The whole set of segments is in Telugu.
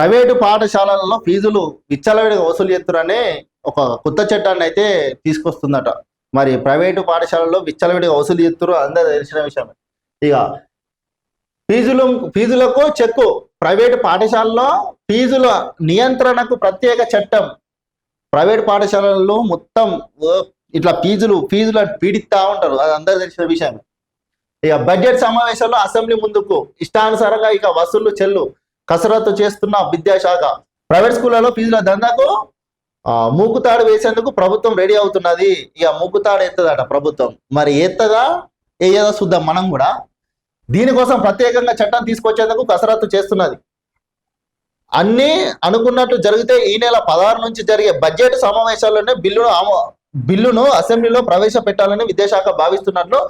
ప్రైవేటు పాఠశాలలలో ఫీజులు విచ్చలవిడిగా వసూలు చేస్తారనే ఒక కొత్త చట్టాన్ని అయితే తీసుకొస్తుందట. మరి ప్రైవేటు పాఠశాలల్లో విచ్చలవిడిగా వసూలు చేస్తారు అందరూ తెలిసిన విషయమే. ఇక ఫీజులకు చెక్కు. ప్రైవేటు పాఠశాలలో ఫీజుల నియంత్రణకు ప్రత్యేక చట్టం. ప్రైవేటు పాఠశాలల్లో మొత్తం ఇట్లా ఫీజులు పీడిస్తా ఉంటారు, అది అందరూ తెలిసిన విషయమే. ఇక బడ్జెట్ సమావేశంలో అసెంబ్లీ ముందుకు ఇష్టానుసారంగా ఇక వసూళ్లు చెల్లు కసరత్తు చేస్తున్న విద్యాశాఖ. ప్రైవేట్ స్కూళ్లలో ఫీజుల దందాకు మూకుతాడు వేసేందుకు ప్రభుత్వం రెడీ అవుతున్నది. ఇక మూకుతాడు ఎత్తదట ప్రభుత్వం. మరి ఎత్తదా ఏదా చూద్దాం మనం కూడా. దీనికోసం ప్రత్యేకంగా చట్టం తీసుకొచ్చేందుకు కసరత్తు చేస్తున్నది. అన్నీ అనుకున్నట్లు జరిగితే ఈ నెల 16 నుంచి జరిగే బడ్జెట్ సమావేశాల్లోనే బిల్లును అసెంబ్లీలో ప్రవేశపెట్టాలని విద్యాశాఖ భావిస్తున్నట్లు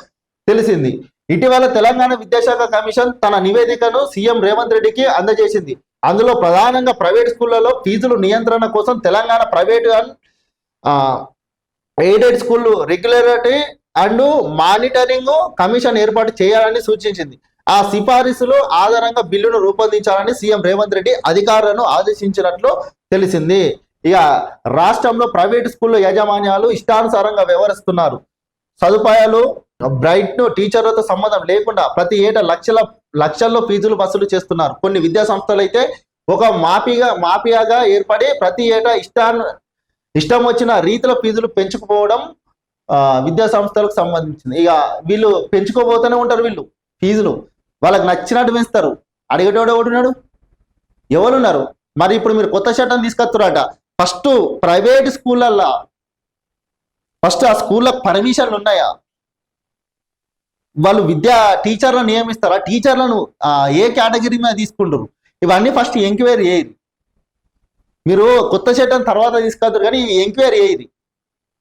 తెలిసింది. ఇటీవల తెలంగాణ విద్యాశాఖ కమిషన్ తన నివేదికను సీఎం రేవంత్ రెడ్డికి అందజేసింది. అందులో ప్రధానంగా ప్రైవేట్ స్కూళ్లలో ఫీజుల నియంత్రణ కోసం Telangana private and aided school regulatory and monitoring commission ఏర్పాటు చేయాలని సూచించింది. ఆ సిఫారసులు ఆధారంగా బిల్లును రూపొందించాలని సీఎం రేవంత్ రెడ్డి అధికారులను ఆదేశించినట్లు తెలిసింది. ఇక రాష్ట్రంలో ప్రైవేట్ స్కూళ్ళ యాజమాన్యాలు ఇష్టానుసారంగా వ్యవహరిస్తున్నారు. సదుపాయాలు బ్రైట్ టీచర్లతో సంబంధం లేకుండా ప్రతి ఏటా లక్షల్లో ఫీజులు వసూలు చేస్తున్నారు. కొన్ని విద్యా సంస్థలు అయితే ఒక మాఫియాగా ఏర్పడి ప్రతి ఏటా ఇష్టం వచ్చిన రీతిలో ఫీజులు పెంచుకుపోవడం విద్యా సంస్థలకు సంబంధించింది. ఇక వీళ్ళు పెంచుకోబోతూనే ఉంటారు. వీళ్ళు ఫీజులు వాళ్ళకి నచ్చినట్టు పెంచుతారు. అడిగేటోడు ఎవడున్నాడు? ఎవరున్నారు? మరి ఇప్పుడు మీరు కొత్త చట్టం తీసుకొస్తారట. ఫస్ట్ ప్రైవేట్ స్కూళ్ళల్లో ఫస్ట్ ఆ స్కూళ్ళకు పర్మిషన్లు ఉన్నాయా? వాళ్ళు టీచర్లను నియమిస్తారా? టీచర్లను ఏ కేటగిరీ మీద తీసుకుంటారు? ఇవన్నీ ఫస్ట్ ఎంక్వైరీ చేయరు. మీరు కొత్త చట్టం తర్వాత తీసుకొస్తారు, కానీ ఎంక్వైరీ చేయరు.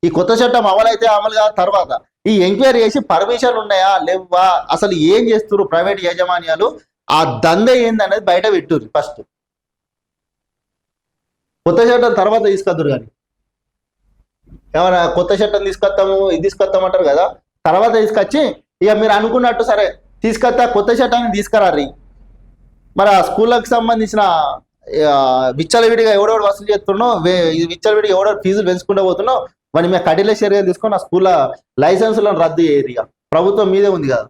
ఈ కొత్త చట్టం అమలైతే అమలు కాదు, తర్వాత ఈ ఎంక్వైరీ చేసి పర్మిషన్ ఉన్నాయా లేవా, అసలు ఏం చేస్తారు ప్రైవేట్ యాజమాన్యాలు, ఆ దంద ఏందనేది బయట పెట్టుర్రు. ఫస్ట్ కొత్త చట్టం తర్వాత తీసుకొద్దురు. కానీ ఏమైనా కొత్త చట్టం తీసుకొస్తాము ఇది తీసుకొస్తామంటారు కదా, తర్వాత తీసుకొచ్చి ఇక మీరు అనుకున్నట్టు సరే తీసుకొస్తా కొత్త చట్టాన్ని తీసుకురారి. మరి ఆ స్కూళ్ళకి సంబంధించిన విచ్చలవిడిగా ఎవడెవడు వసూలు చేస్తున్నావు, విచ్చలవిడిగా ఎవడెవడు ఫీజులు పెంచుకుంటూ పోతున్నావు, వాడిని మేము కఠిన చర్యలు తీసుకొని ఆ స్కూళ్ళ లైసెన్సులను రద్దు చేయరు. ఇక ప్రభుత్వం మీదే ఉంది కదా.